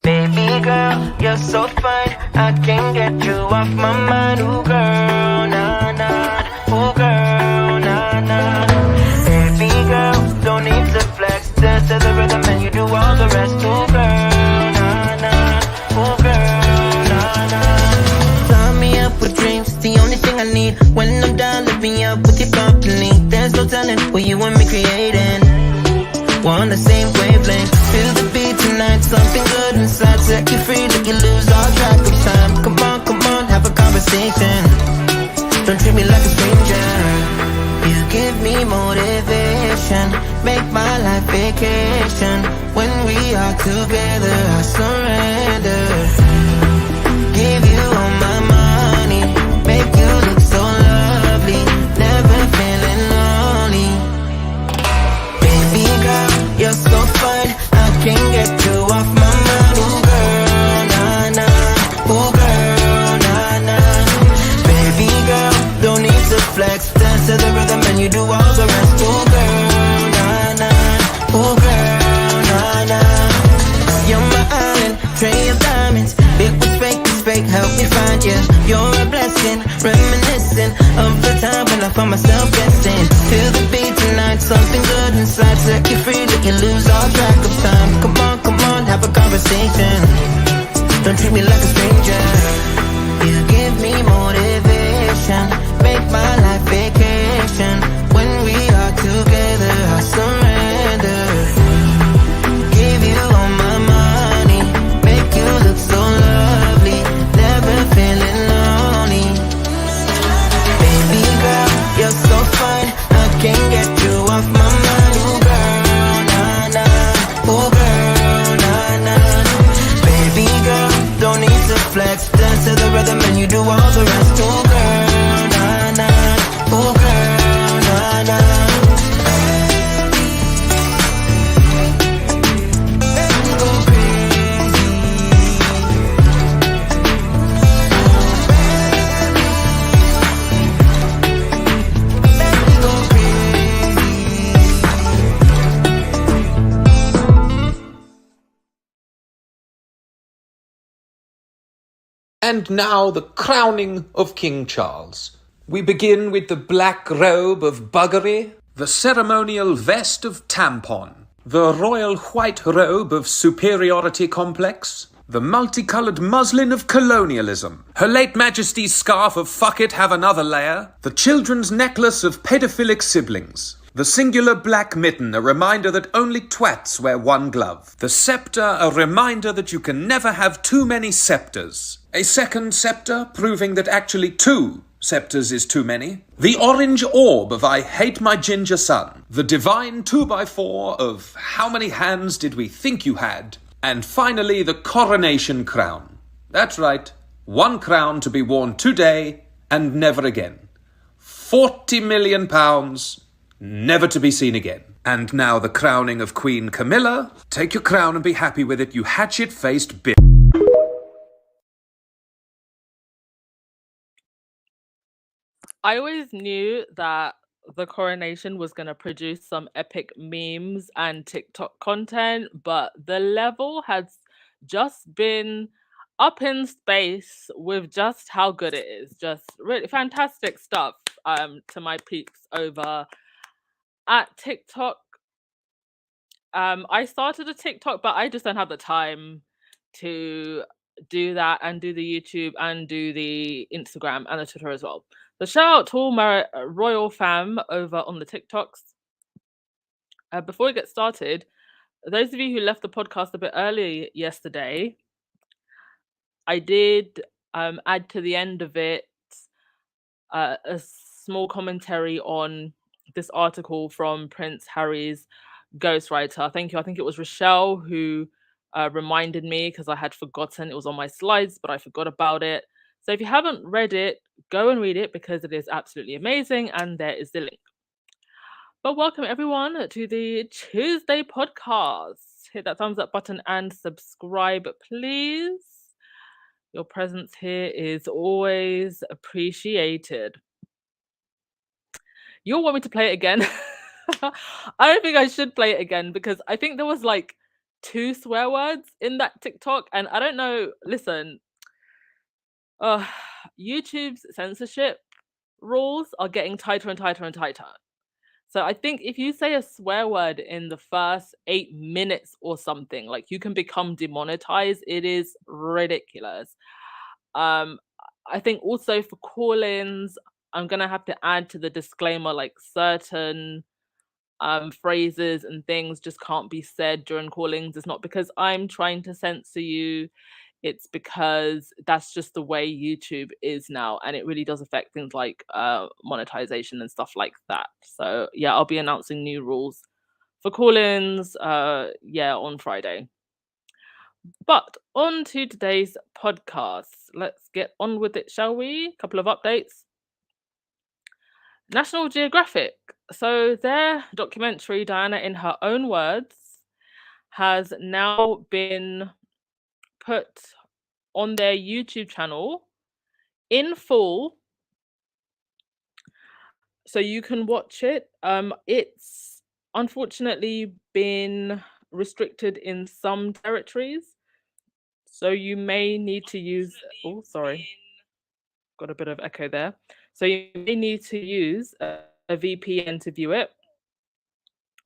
Baby girl, you're so fine, I can't get you off my mind. Ooh girl, nah nah. Ooh girl, nah nah. Baby girl, don't need to flex. Dance to the rhythm and you do all the rest. Ooh girl, nah nah. Ooh girl, nah nah. Sign me up with dreams, the only thing I need. When I'm down, lift me up with your company. There's no telling what you and me creating. We're on the same wavelength. Feel the beat tonight, something good inside. Set you free, let you lose all track of time. Come on, have a conversation. Don't treat me like a stranger. You give me motivation, make my life vacation. When we are together, I surrender. Give you all my money, make you look so lovely. Never feeling lonely. Baby girl, you're so fine, I can't get you off my mind. Ooh girl, nah nah. Ooh girl, nah nah. Baby girl, don't need to flex. Dance to the rhythm and you do all the rest. Ooh girl, nah nah. Ooh girl, nah nah. You're my island, tray of diamonds. It was fake, help me find you. You're a blessing, reminiscent of the time when I found myself destined. Feel the beat tonight, something good inside. Set you free, let you lose all track of time. Come on, have a conversation. Don't treat me like a stranger. You give me motivation, make my life vacation. When we are together, I surrender. Give you all my money, make you look so lovely. Never feeling lonely. Baby girl, you're so fine, I can't get you off my mind. Ooh girl, nah nah. Ooh girl, nah nah. Baby girl, don't need to flex. Dance to the rhythm and you do all the rest. Ooh girl, nah nah. Ooh girl, nah nah. And now the crowning of King Charles. We begin with the black robe of buggery, the ceremonial vest of tampon, the royal white robe of superiority complex, the multicolored muslin of colonialism, Her Late Majesty's scarf of fuck it, have another layer, the children's necklace of pedophilic siblings, the singular black mitten, a reminder that only twats wear one glove. The scepter, a reminder that you can never have too many scepters. A second scepter, proving that actually 2 scepters is too many. The orange orb of I hate my ginger son. The divine 2x4 of how many hands did we think you had? And finally, the coronation crown. That's right, 1 crown to be worn today and never again. £40 million, never to be seen again. And now the crowning of Queen Camilla. Take your crown and be happy with it, you hatchet-faced bitch. I always knew that the coronation was going to produce some epic memes and TikTok content, but the level has just been up in space with just how good it is. Just really fantastic stuff to my peeps over at TikTok. I started a TikTok, but I just don't have the time to do that and do the YouTube and do the Instagram and the Twitter as well. So shout out to all my royal fam over on the TikToks. Before we get started, those of you who left the podcast a bit early yesterday, I did add to the end of it a small commentary on this article from Prince Harry's ghostwriter. Thank you. I think it was Rochelle who reminded me because I had forgotten. It was on my slides, but I forgot about it. So if you haven't read it, go and read it because it is absolutely amazing, and there is the link. But welcome everyone to the Tuesday podcast. Hit that thumbs up button and subscribe, please. Your presence here is always appreciated. You'll want me to play it again. I don't think I should play it again because I think there was like 2 swear words in that TikTok, and I don't know. Listen, uh, YouTube's censorship rules are getting tighter and tighter and tighter. So I think if you say a swear word in the first 8 minutes or something, like, you can become demonetized. It is ridiculous. Um, I think also for call-ins, I'm gonna have to add to the disclaimer, like, certain phrases and things just can't be said during callings. It's not because I'm trying to censor you, it's because that's just the way YouTube is now, and it really does affect things like monetization and stuff like that. So yeah, I'll be announcing new rules for call-ins yeah, on Friday. But on to today's podcast. Let's get on with it, shall we? Couple of updates. National Geographic. So their documentary, Diana in Her Own Words, has now been put on their YouTube channel in full, so you can watch it. It's unfortunately been restricted in some territories, so you may need to use. Oh, sorry, got a bit of echo there. So you may need to use a VPN to view it.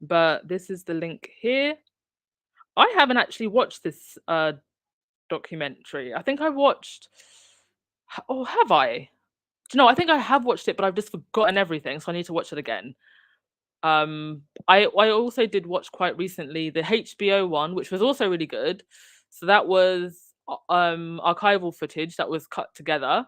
But this is the link here. I haven't actually watched this documentary. I think I watched. Oh, have I? Do you know? I think I have watched it, but I've just forgotten everything, so I need to watch it again. I also did watch quite recently the HBO one, which was also really good. So that was archival footage that was cut together,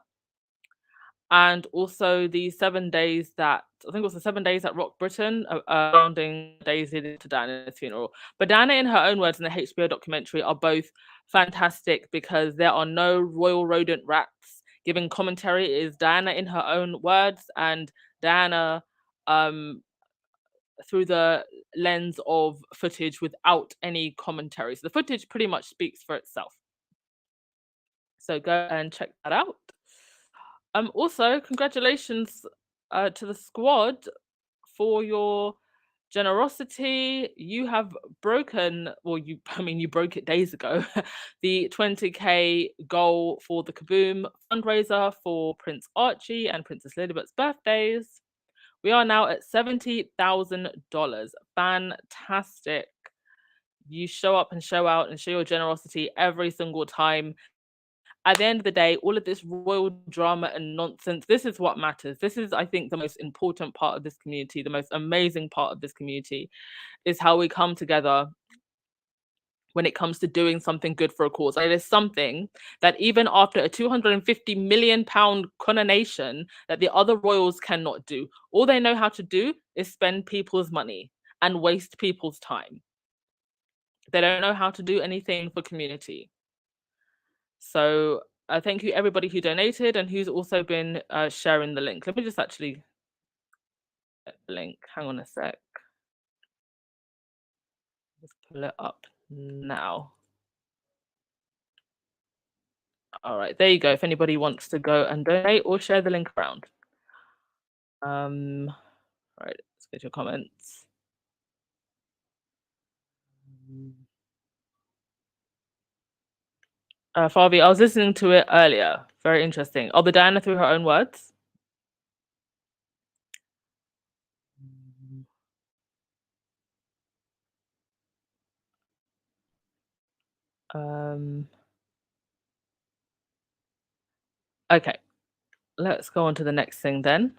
and also the 7 days that I think it was the 7 days at Rock Britain, surrounding days leading to Diana's funeral. But Diana in Her Own Words and the HBO documentary are both fantastic because there are no royal rodent rats giving commentary. It is Diana in her own words, and Diana um through the lens of footage without any commentary. So the footage pretty much speaks for itself. So go and check that out. Also, congratulations to the squad for your generosity. You have broken, well, you, I mean, you broke it days ago, the 20K goal for the Kaboom fundraiser for Prince Archie and Princess Lilibet's birthdays. We are now at $70,000. Fantastic. You show up and show out and show your generosity every single time. At the end of the day, all of this royal drama and nonsense, this is what matters. This is, I think, the most important part of this community, the most amazing part of this community, is how we come together when it comes to doing something good for a cause. And it is something that even after a £250 million coronation, that the other royals cannot do. All they know how to do is spend people's money and waste people's time. They don't know how to do anything for community. So thank you everybody who donated and who's also been sharing the link. Let me just actually get the link. Hang on a sec. Just pull it up now. All right, there you go. If anybody wants to go and donate or share the link around. All right, let's get your comments. Fabi, I was listening to it earlier. Very interesting. Oh, the Diana through her own words. Okay, let's go on to the next thing then.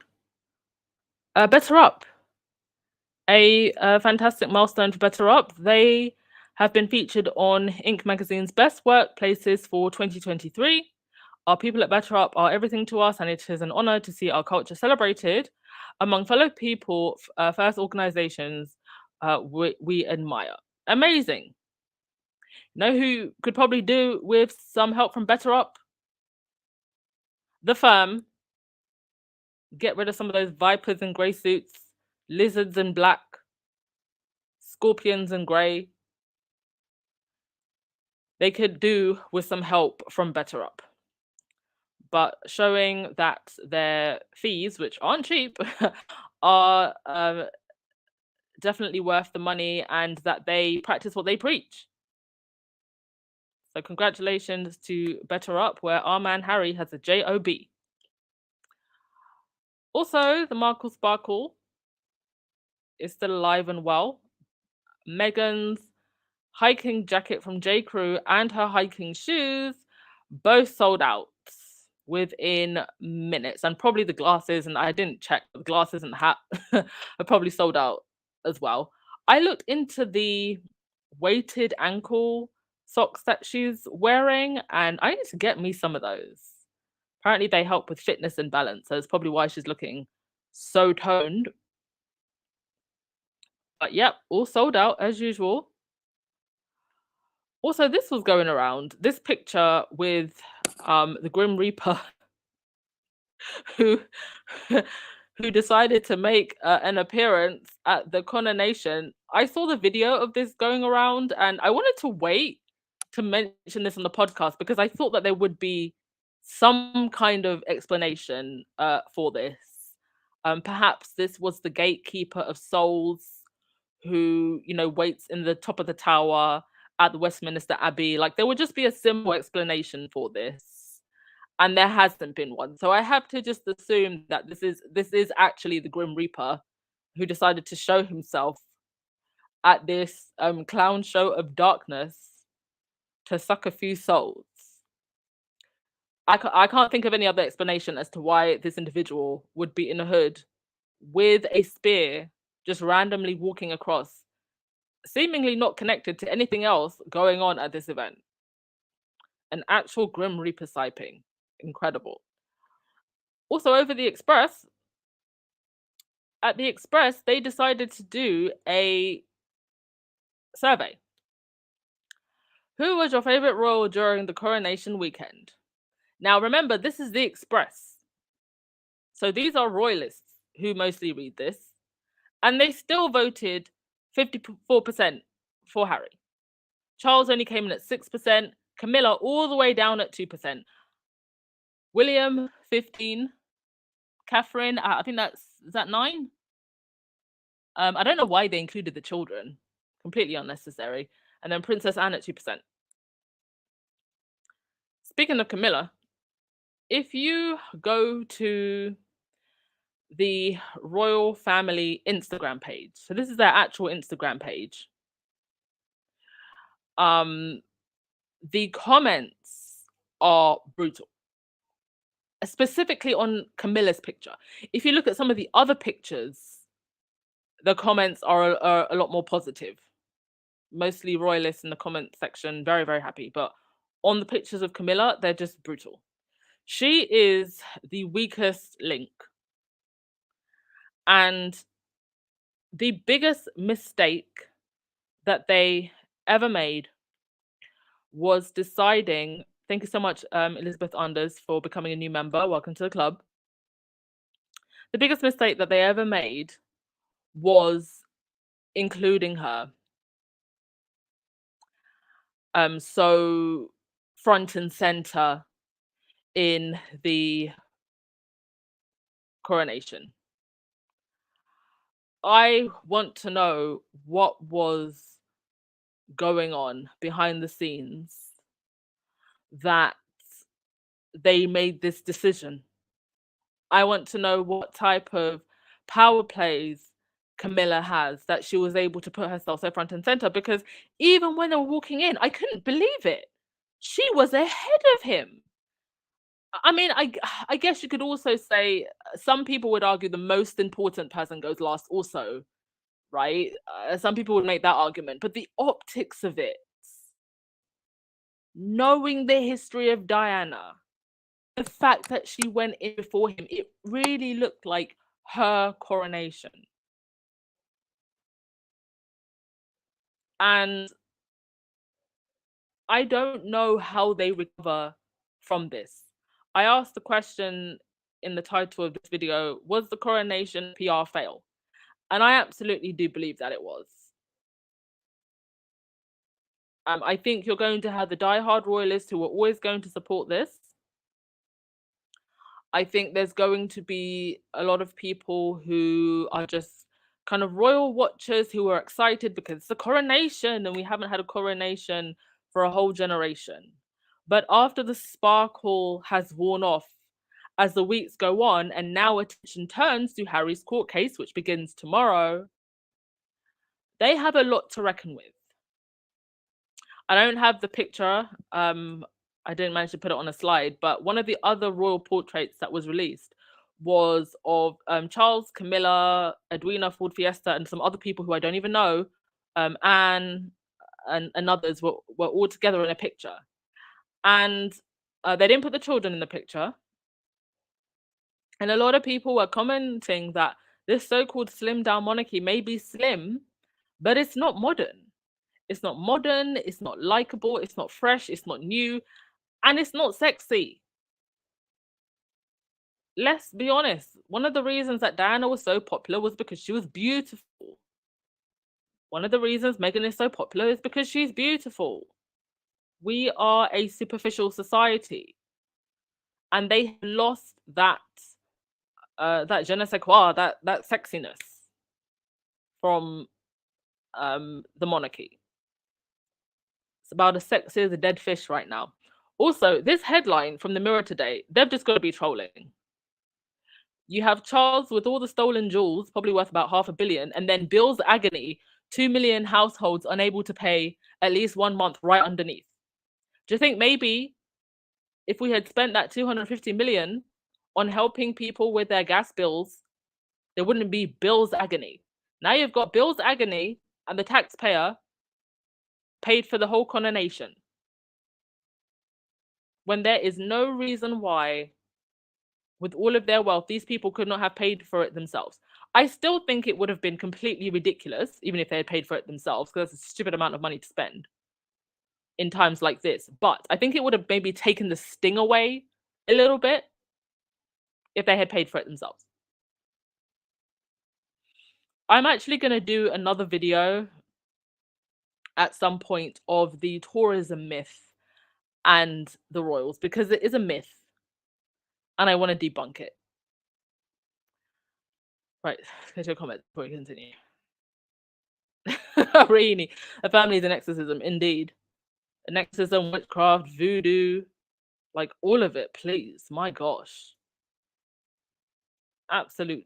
Better Up. A fantastic milestone for Better Up. They have been featured on Inc. magazine's Best Workplaces for 2023. Our people at Better Up are everything to us, and it is an honor to see our culture celebrated among fellow people, first organizations we admire. Amazing. Know who could probably do with some help from Better Up? The Firm. Get rid of some of those vipers in grey suits, lizards in black, scorpions in grey. They could do with some help from Better Up. But showing that their fees, which aren't cheap, are definitely worth the money, and that they practice what they preach. So congratulations to Better Up, where our man Harry has a job. Also, the Markle Sparkle is still alive and well. Meghan's hiking jacket from J. Crew and her hiking shoes both sold out within minutes, and probably the glasses, and I didn't check, but the glasses and the hat are probably sold out as well. I looked into the weighted ankle socks that she's wearing, and I need to get me some of those. Apparently they help with fitness and balance, so it's probably why she's looking so toned. But yep, all sold out as usual. Also, this was going around, this picture with the Grim Reaper who who decided to make an appearance at the Coronation. I saw the video of this going around, and I wanted to wait to mention this on the podcast because I thought that there would be some kind of explanation for this. Perhaps this was the gatekeeper of souls who, waits in the top of the tower at the Westminster Abbey. Like, there would just be a simple explanation for this, and there hasn't been one. So I have to just assume that this is actually the Grim Reaper who decided to show himself at this clown show of darkness to suck a few souls. I can't think of any other explanation as to why this individual would be in a hood with a spear just randomly walking across, seemingly not connected to anything else going on at this event. An actual Grim Reaper sighting. Incredible. Also, over the Express, at the Express, they decided to do a survey. Who was your favorite royal during the coronation weekend? Now, remember, this is the Express. So these are royalists who mostly read this, and they still voted 54% for Harry. Charles only came in at 6%, Camilla all the way down at 2%, William 15%, Catherine, I think is that 9%? I don't know why they included the children, completely unnecessary, and then Princess Anne at 2%. Speaking of Camilla, if you go to the royal family Instagram page, so this is their actual Instagram page, the comments are brutal, specifically on Camilla's picture. If you look at some of the other pictures, the comments are a lot more positive. Mostly royalists in the comment section, very, very happy. But on the pictures of Camilla, they're just brutal. She is the weakest link. And the biggest mistake that they ever made was deciding, thank you so much, Elizabeth Anders, for becoming a new member. Welcome to the club. The biggest mistake that they ever made was including her. So front and center in the coronation. I want to know what was going on behind the scenes that they made this decision. I want to know what type of power plays Camilla has that she was able to put herself so front and center, because even when they were walking in, I couldn't believe it. She was ahead of him. I mean, I guess you could also say some people would argue the most important person goes last also, right? Some people would make that argument, but the optics of it, knowing the history of Diana, the fact that she went in before him, it really looked like her coronation. And I don't know how they recover from this. I asked the question in the title of this video, was the coronation PR fail? And I absolutely do believe that it was. I think you're going to have the diehard royalists who are always going to support this. I think there's going to be a lot of people who are just kind of royal watchers who are excited because it's a coronation and we haven't had a coronation for a whole generation. But after the sparkle has worn off, as the weeks go on, and now attention turns to Harry's court case, which begins tomorrow, they have a lot to reckon with. I don't have the picture. I didn't manage to put it on a slide, but one of the other royal portraits that was released was of Charles, Camilla, Edwina Ford Fiesta, and some other people who I don't even know, Anne and others were all together in a picture. And they didn't put the children in the picture. And a lot of people were commenting that this so-called slim down monarchy may be slim, but it's not modern. It's not modern, it's not likable, it's not fresh, it's not new, and it's not sexy. Let's be honest. One of the reasons that Diana was so popular was because she was beautiful. One of the reasons Meghan is so popular is because she's beautiful. We are a superficial society, and they lost that that je ne sais quoi, that sexiness from the monarchy. It's about as sexy as a dead fish right now. Also, this headline from the Mirror today, they've just got to be trolling. You have Charles with all the stolen jewels, probably worth about $500 million, and then Bill's agony, 2 million households unable to pay at least 1 month right underneath. Do you think maybe if we had spent that 250 million on helping people with their gas bills, there wouldn't be Bill's agony? Now you've got Bill's agony and the taxpayer paid for the whole coronation, when there is no reason why, with all of their wealth, these people could not have paid for it themselves. I still think it would have been completely ridiculous, even if they had paid for it themselves, because it's a stupid amount of money to spend in times like this. But I think it would have maybe taken the sting away a little bit if they had paid for it themselves. I'm actually going to do another video at some point of the tourism myth and the royals, because it is a myth and I want to debunk it. Right, go to a comment before we continue. Rainy, a family is an exorcism, indeed. An exorcism, witchcraft, voodoo, like all of it, please. My gosh. Absolute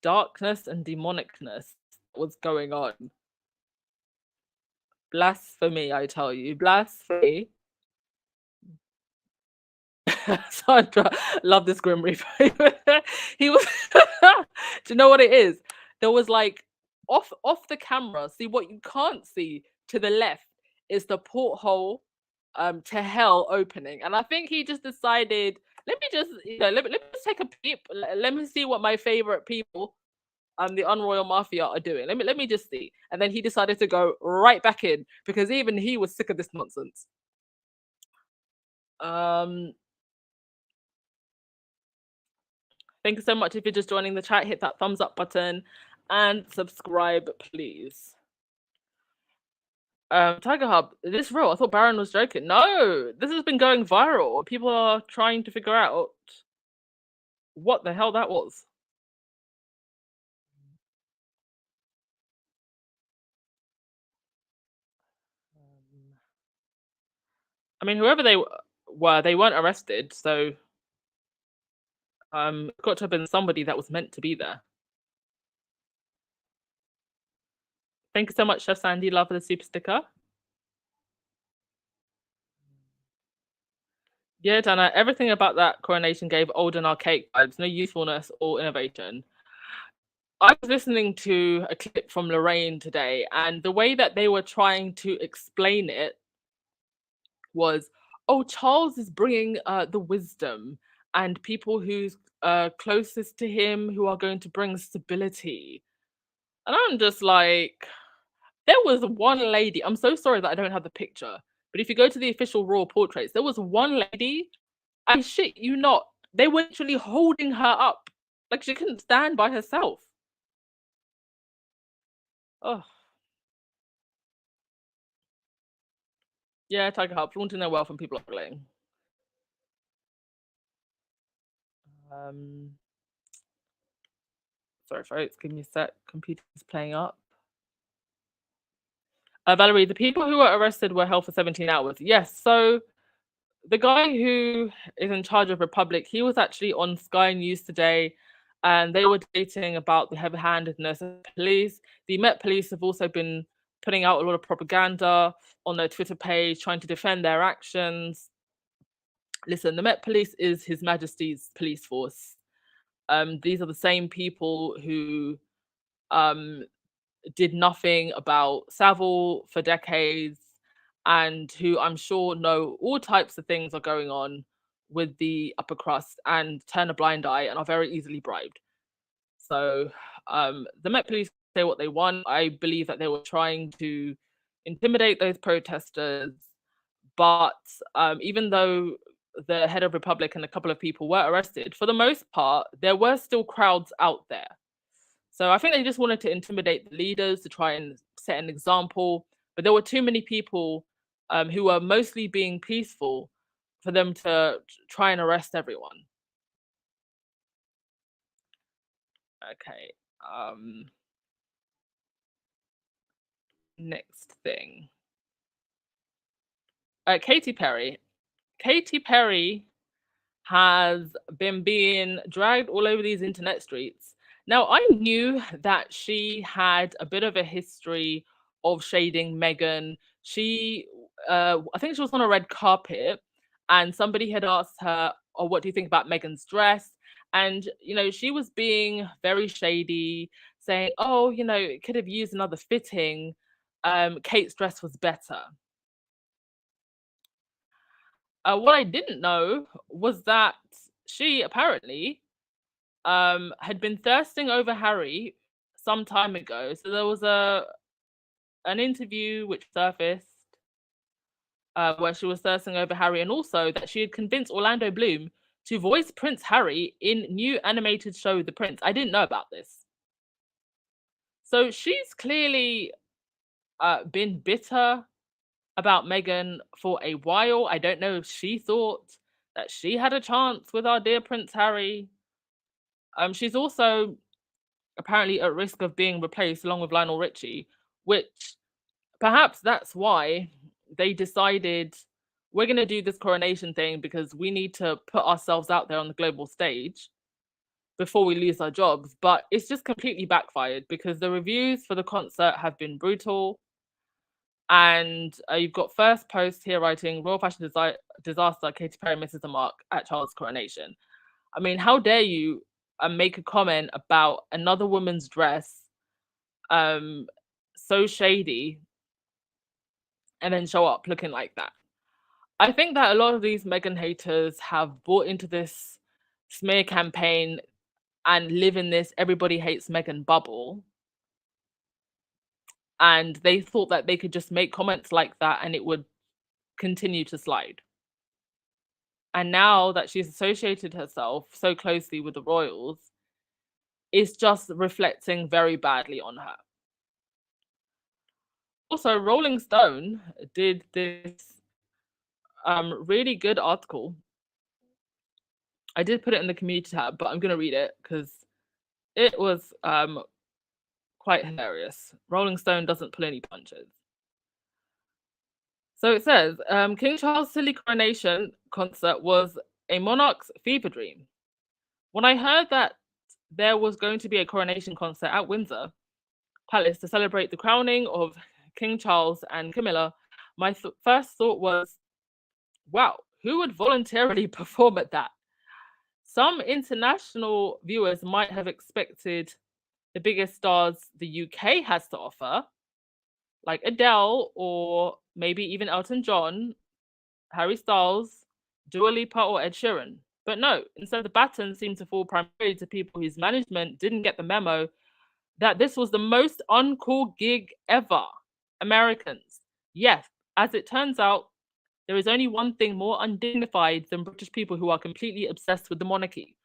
darkness and demonicness was going on. Blasphemy, I tell you. Blasphemy. Sandra, love this Grim Reaper. He was do you know what it is? There was like off the camera, see what you can't see to the left is the porthole to hell opening. And I think he just decided, let me just, let me just take a peep. Let me see what my favorite people the Unroyal Mafia are doing. Let me just see. And then he decided to go right back in because even he was sick of this nonsense. Thank you so much if you're just joining the chat. Hit that thumbs up button and subscribe, please. Tiger Hub, this real? I thought Baron was joking. No, this has been going viral. People are trying to figure out what the hell that was. I mean, whoever they were, they weren't arrested, so it got to have been somebody that was meant to be there. Thank you so much, Chef Sandy. Love for the super sticker. Yeah, Dana, everything about that coronation gave old and archaic vibes, no youthfulness or innovation. I was listening to a clip from Lorraine today, and the way that they were trying to explain it was, oh, Charles is bringing the wisdom and people who's closest to him who are going to bring stability. And I'm just like, there was one lady, I'm so sorry that I don't have the picture, but if you go to the official royal portraits, there was one lady, I shit you not, they were literally holding her up. Like she couldn't stand by herself. Oh. Yeah, Tiger Hub, flaunting their wealth and people are playing. Sorry folks, give me a sec. Computer's playing up. Valerie, the people who were arrested were held for 17 hours. Yes, so the guy who is in charge of Republic, he was actually on Sky News today, and they were debating about the heavy-handedness of police. The Met Police have also been putting out a lot of propaganda on their Twitter page, trying to defend their actions. Listen, the Met Police is His Majesty's police force. These are the same people who um, did nothing about Savile for decades, and who I'm sure know all types of things are going on with the upper crust and turn a blind eye and are very easily bribed. So the Met Police say what they want. I believe that they were trying to intimidate those protesters, but even though the head of Republic and a couple of people were arrested, for the most part, there were still crowds out there. So I think they just wanted to intimidate the leaders to try and set an example. But there were too many people who were mostly being peaceful for them to try and arrest everyone. Okay. Next thing. Katy Perry. Katy Perry has been being dragged all over these internet streets. Now, I knew that she had a bit of a history of shading Meghan. I think she was on a red carpet, and somebody had asked her, "Oh, what do you think about Meghan's dress?" And she was being very shady, saying, "Oh, it could have used another fitting. Kate's dress was better." What I didn't know was that she apparently had been thirsting over Harry some time ago. So there was an interview which surfaced where she was thirsting over Harry, and also that she had convinced Orlando Bloom to voice Prince Harry in new animated show The Prince. I didn't know about this. So she's clearly been bitter about Meghan for a while. I don't know if she thought that she had a chance with our dear Prince Harry. She's also apparently at risk of being replaced along with Lionel Richie, which perhaps that's why they decided we're going to do this coronation thing because we need to put ourselves out there on the global stage before we lose our jobs. But it's just completely backfired because the reviews for the concert have been brutal. And you've got First Post here writing Royal Fashion Disaster, Katy Perry misses the mark at Charles' coronation. I mean, how dare you make a comment about another woman's dress so shady and then show up looking like that? I think that a lot of these Meghan haters have bought into this smear campaign and live in this everybody hates Meghan bubble. And they thought that they could just make comments like that and it would continue to slide. And now that she's associated herself so closely with the royals, it's just reflecting very badly on her. Also, Rolling Stone did this really good article. I did put it in the community tab, but I'm going to read it because it was quite hilarious. Rolling Stone doesn't pull any punches. So it says, King Charles' silly coronation concert was a monarch's fever dream. When I heard that there was going to be a coronation concert at Windsor Palace to celebrate the crowning of King Charles and Camilla, my first thought was, wow, who would voluntarily perform at that? Some international viewers might have expected the biggest stars the UK has to offer, like Adele or maybe even Elton John, Harry Styles, Dua Lipa, or Ed Sheeran. But no, instead the baton seemed to fall primarily to people whose management didn't get the memo that this was the most uncool gig ever. Americans. Yes, as it turns out, there is only one thing more undignified than British people who are completely obsessed with the monarchy: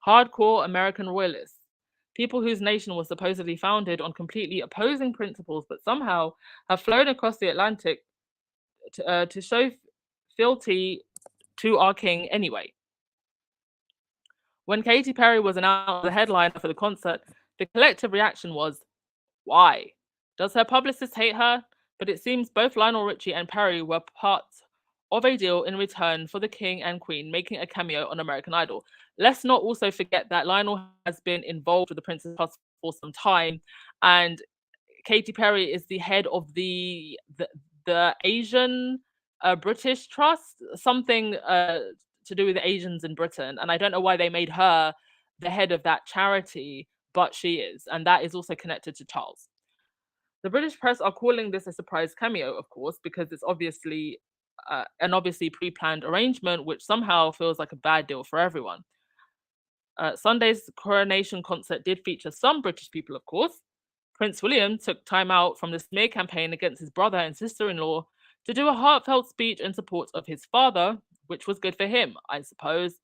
hardcore American royalists. People whose nation was supposedly founded on completely opposing principles, but somehow have flown across the Atlantic to show fealty to our king anyway. When Katy Perry was announced as the headliner for the concert, the collective reaction was, why? Does her publicist hate her? but it seems both Lionel Richie and Perry were part of a deal in return for the King and Queen making a cameo on American Idol. Let's not also forget that Lionel has been involved with the Princess Plus for some time, and Katy Perry is the head of the Asian British Trust, something to do with Asians in Britain, and I don't know why they made her the head of that charity, but she is, and that is also connected to Charles. The British press are calling this a surprise cameo, of course, because it's obviously an obviously pre-planned arrangement, which somehow feels like a bad deal for everyone. Sunday's Coronation concert did feature some British people, of course. Prince William took time out from the smear campaign against his brother and sister-in-law to do a heartfelt speech in support of his father, which was good for him, I suppose.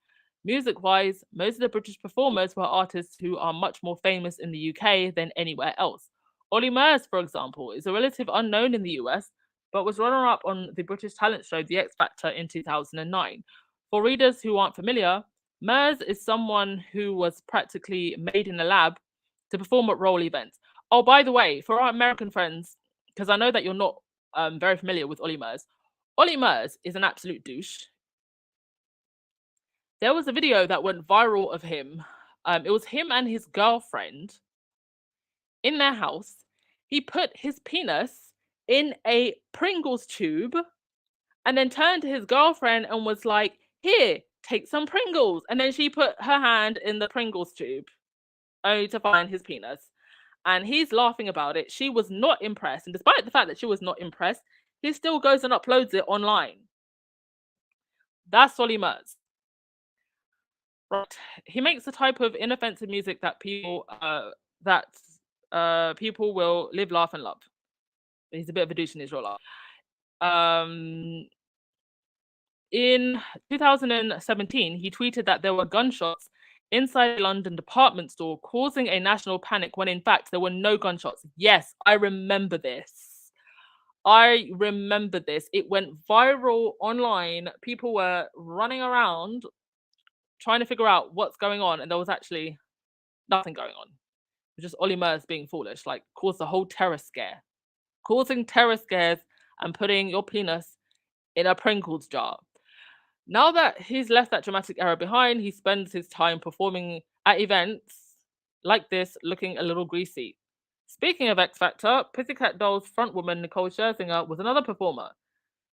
Music-wise, most of the British performers were artists who are much more famous in the UK than anywhere else. Ollie Murs, for example, is a relative unknown in the US, but was runner-up on the British talent show The X Factor in 2009. For readers who aren't familiar, Murs is someone who was practically made in a lab to perform at role events. Oh, by the way, for our American friends, because I know that you're not very familiar with Ollie Murs is an absolute douche. There was a video that went viral of him. It was him and his girlfriend in their house. He put his penis in a Pringles tube and then turned to his girlfriend and was like, "Here, take some Pringles." And then she put her hand in the Pringles tube only to find his penis. And he's laughing about it. She was not impressed. And despite the fact that she was not impressed, he still goes and uploads it online. That's Solly Murs. Right. He makes the type of inoffensive music that people will live, laugh, and love. He's a bit of a douche in his real life. In 2017, he tweeted that there were gunshots inside a London department store, causing a national panic when in fact there were no gunshots. Yes, I remember this. It went viral online. People were running around trying to figure out what's going on, and there was actually nothing going on. It was just Ollie Murs being foolish, like caused a whole terror scare. Causing terror scares and putting your penis in a Pringles jar. Now that he's left that dramatic era behind, he spends his time performing at events like this looking a little greasy. Speaking of X Factor, Pussycat Dolls frontwoman Nicole Scherzinger was another performer.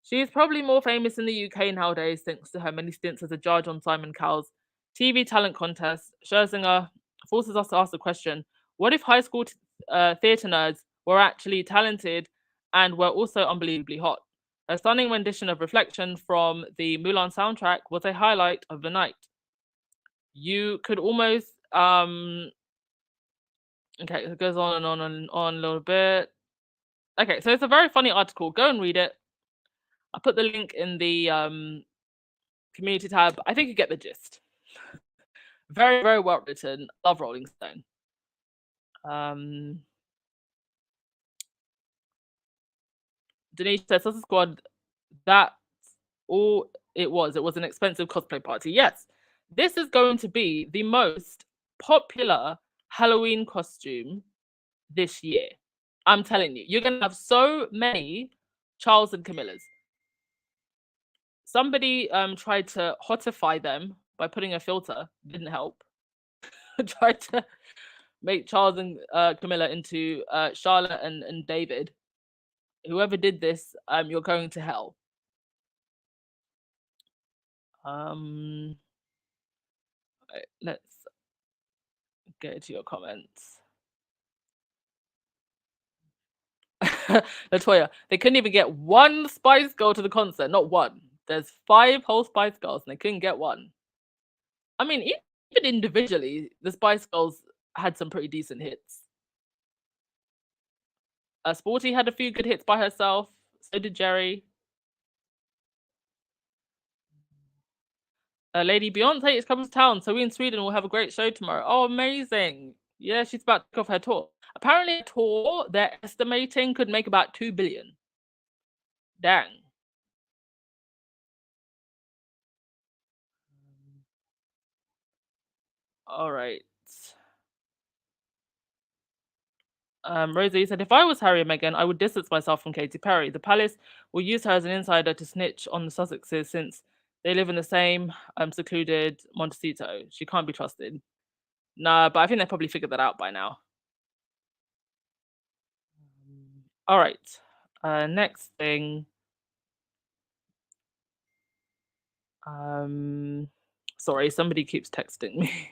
She is probably more famous in the UK nowadays thanks to her many stints as a judge on Simon Cowell's TV talent contest. Scherzinger forces us to ask the question, what if high school theatre nerds were actually talented and were also unbelievably hot? A stunning rendition of Reflection from the Mulan soundtrack was a highlight of the night. You could almost okay, it goes on and on and on a little bit. Okay, so it's a very funny article. Go and read it. I'll put the link in the community tab. I think you get the gist. Very, very well written. Love Rolling Stone. Denise says, Sausage Squad, that's all it was. It was an expensive cosplay party. Yes, this is going to be the most popular Halloween costume this year. I'm telling you, you're going to have so many Charles and Camillas. Somebody tried to hotify them by putting a filter. Didn't help. Tried to make Charles and Camilla into Charlotte and David. Whoever did this, you're going to hell. Let's get to your comments. Latoya, they couldn't even get one Spice Girl to the concert. Not one. There's 5 whole Spice Girls and they couldn't get one. I mean, even individually, the Spice Girls had some pretty decent hits. Sporty had a few good hits by herself. So did Jerry. Lady Beyonce is coming to town, so we in Sweden will have a great show tomorrow. Oh, amazing. Yeah, she's about to kick off her tour. Apparently, a tour they're estimating could make about 2 billion. Dang. All right. Rosie said, if I was Harry and Meghan, I would distance myself from Katy Perry. The palace will use her as an insider to snitch on the Sussexes since they live in the same secluded Montecito. She can't be trusted. Nah, but I think they probably figured that out by now. All right. Next thing. Sorry, somebody keeps texting me.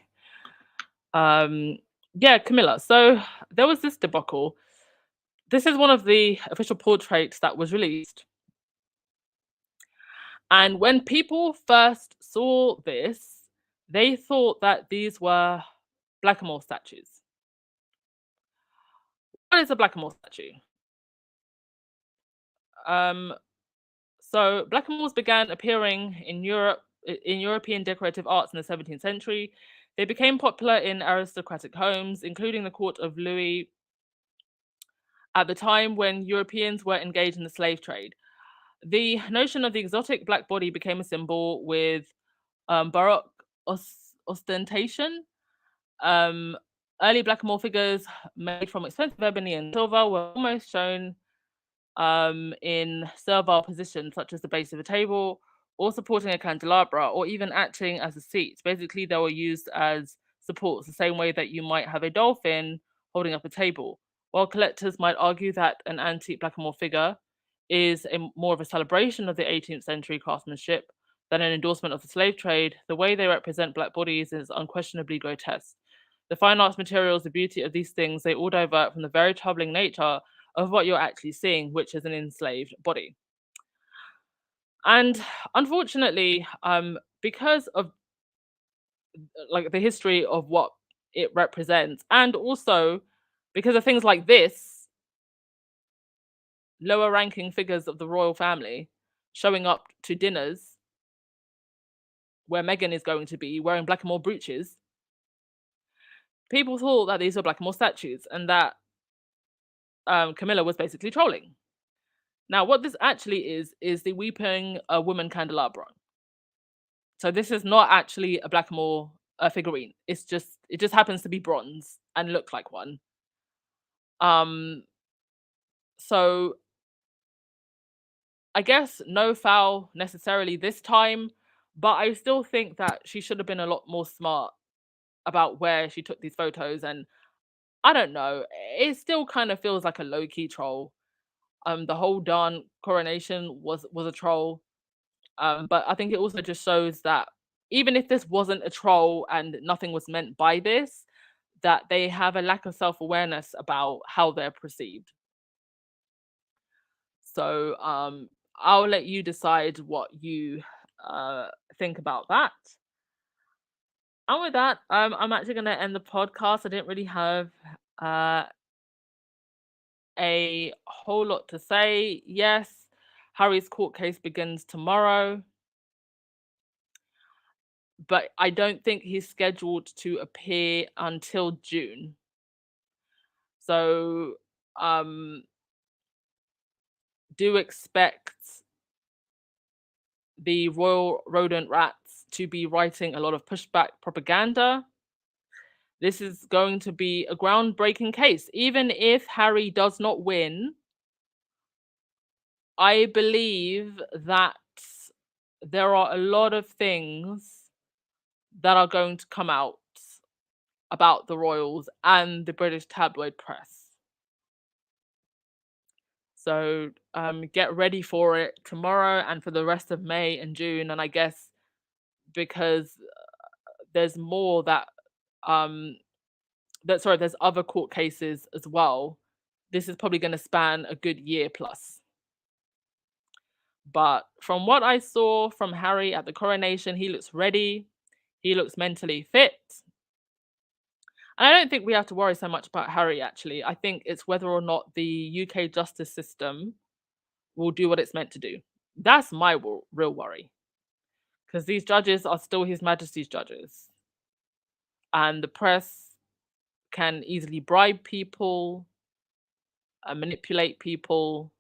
Yeah, Camilla. So there was this debacle. This is one of the official portraits that was released. And when people first saw this, they thought that these were blackamoor statues. What is a blackamoor statue? So blackamoors began appearing in European decorative arts in the 17th century. They became popular in aristocratic homes, including the court of Louis, at the time when Europeans were engaged in the slave trade. The notion of the exotic black body became a symbol with Baroque ostentation. Um, Early blackamoor figures made from expensive ebony and silver were almost shown in servile positions, such as the base of a table, or supporting a candelabra, or even acting as a seat. Basically, they were used as supports, the same way that you might have a dolphin holding up a table. While collectors might argue that an antique blackamoor figure is more of a celebration of the 18th century craftsmanship than an endorsement of the slave trade, the way they represent black bodies is unquestionably grotesque. The fine arts materials, the beauty of these things, they all divert from the very troubling nature of what you're actually seeing, which is an enslaved body. And unfortunately, because of like the history of what it represents, and also because of things like this, lower ranking figures of the royal family showing up to dinners where Meghan is going to be wearing blackamoor brooches, people thought that these were blackamoor statues and that Camilla was basically trolling. Now, what this actually is the Weeping Woman candelabra. So this is not actually a blackamoor figurine. It just happens to be bronze and look like one. So I guess no foul necessarily this time, but I still think that she should have been a lot more smart about where she took these photos. And I don't know, it still kind of feels like a low-key troll. The whole darn coronation was a troll. But I think it also just shows that even if this wasn't a troll and nothing was meant by this, that they have a lack of self-awareness about how they're perceived. So I'll let you decide what you think about that. And with that, I'm actually going to end the podcast. I didn't really have uh, a whole lot to say. Yes, Harry's court case begins tomorrow, but I don't think he's scheduled to appear until June. So do expect the royal rodent rats to be writing a lot of pushback propaganda. This is going to be a groundbreaking case. Even if Harry does not win, I believe that there are a lot of things that are going to come out about the royals and the British tabloid press. So get ready for it tomorrow and for the rest of May and June. And I guess because there's more that there's other court cases as well. This is probably going to span a good year plus. But from what I saw from Harry at the coronation, he looks ready. He looks mentally fit. And I don't think we have to worry so much about Harry, actually. I think it's whether or not the UK justice system will do what it's meant to do. That's my real worry. Because these judges are still His Majesty's judges. And the press can easily bribe people, manipulate people.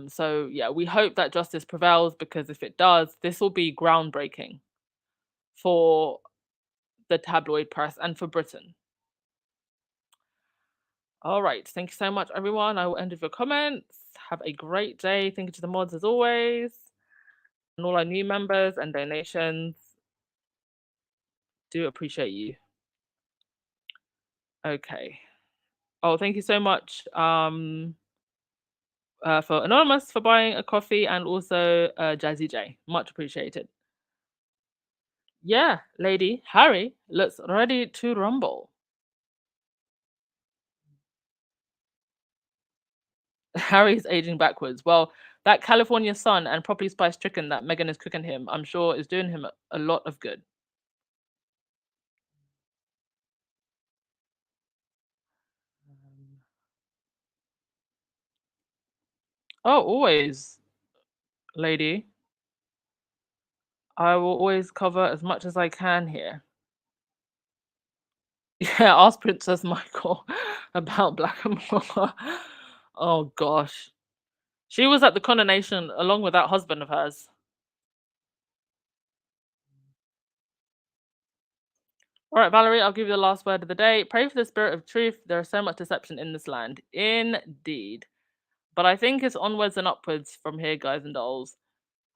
So yeah, we hope that justice prevails, because if it does, this will be groundbreaking for the tabloid press and for Britain. All right. Thank you so much, everyone. I will end with your comments. Have a great day. Thank you to the mods as always, and all our new members and donations. Do appreciate you. Okay. Oh, thank you so much for Anonymous for buying a coffee, and also Jazzy J. Much appreciated. Yeah, lady, Harry looks ready to rumble. Harry's aging backwards. Well, that California sun and properly spiced chicken that Megan is cooking him, I'm sure is doing him a lot of good. Oh, always, lady. I will always cover as much as I can here. Yeah, ask Princess Michael about Blackamoor. Oh gosh. She was at the Coronation along with that husband of hers. All right, Valerie, I'll give you the last word of the day. Pray for the spirit of truth. There is so much deception in this land. Indeed. But I think it's onwards and upwards from here, guys and dolls.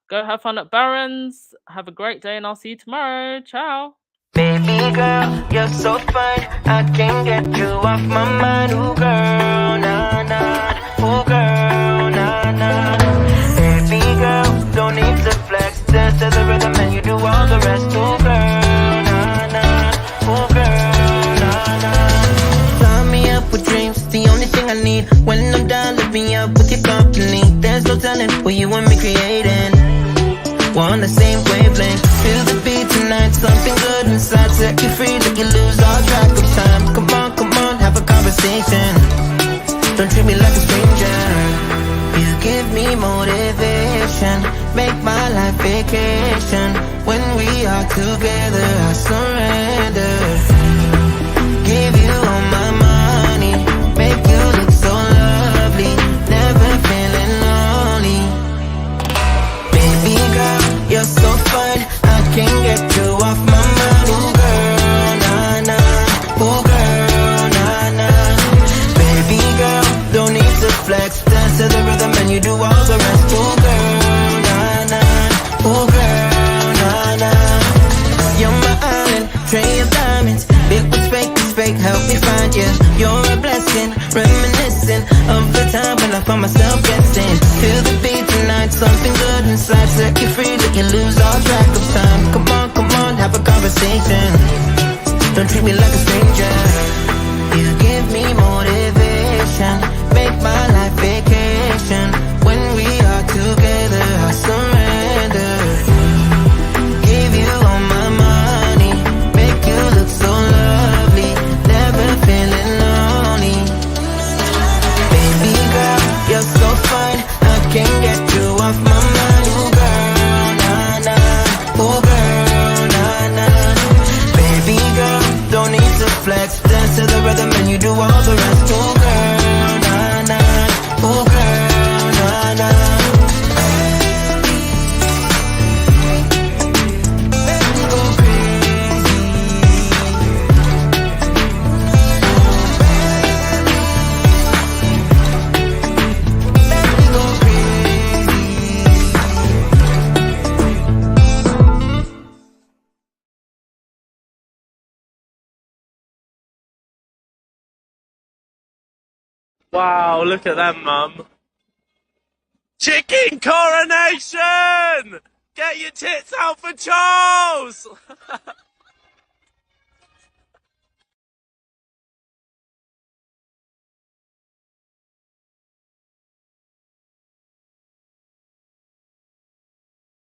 Go have fun at Barron's. Have a great day, and I'll see you tomorrow. Ciao. Baby girl, you're so fine. I can't get you off my mind. Ooh, girl, nah, nah. Ooh, girl, nah, nah. Baby girl, don't need to flex. Dance to the rhythm and you do all the rest. Ooh, girl, nah, nah. Ooh, girl, nah, nah. Sign me up with dreams, the only thing I need. When I'm done, lift me up with your company. There's no telling what you want me creating. We're on the same wavelength. Feel the beat tonight, something good inside. Set you free, let you lose all track of time. Come on, have a conversation. Don't treat me like a stranger. You give me motivation, make my life vacation. When we are together, I surrender. Give you all my money, make you look so lovely. Never feeling lonely. Baby girl, you're so fine, I can't get you off my mind. Ooh girl, nah nah. Ooh girl, nah nah. Baby girl, don't need to flex. Dance to the rhythm and you do all the rest. Ooh girl, nah nah. Ooh girl, nah nah. You're my island, tray of diamonds. Big one's fake, help me find you. You're a blessing, reminiscing of the time when I found myself guessing. Feel the beat tonight, something good inside. Set you free, let you lose all track of time. Come on, have a conversation. Don't treat me like a stranger. You give me motivation, make my life vacation. When we are together, I surrender. Give you all my money, make you look so lovely. Never feeling lonely. Baby girl, you're so fine, I can't get you off my mind. Ooh girl, nah nah. Ooh girl, nah nah. Baby girl, don't need to flex. Dance to the rhythm and you do all the rest. Ooh girl, nah nah. Ooh girl, nah nah. Wow, look at them, Mum. Chicken Coronation! Get your tits out for Charles!